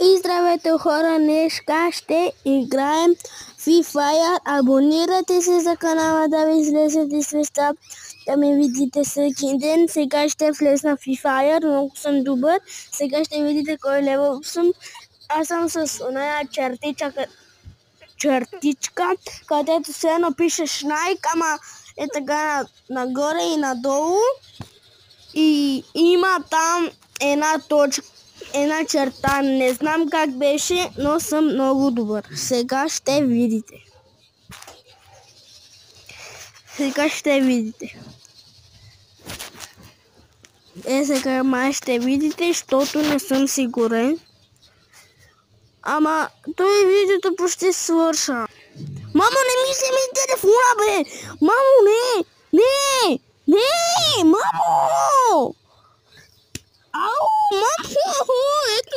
И здравейте хора, днеска ще играем Free Fire. Абонирайте се за канала да ви излезете и свеща да ме видите всеки ден. Сега ще влезна в Free Fire, много съм добър. Сега ще видите кой левел съм. Аз съм с оная чертичка, където се напише Шнайк, ама е така нагоре и надолу. И има там една черта, не знам как беше, но съм много добър. Сега ще видите. Сега май ще видите, защото не съм сигурен. Ама той видеото почти свърша. Мамо, не ми вземи телефона, бе! Мамо, не! Мамо! Ау, мамо! Ето,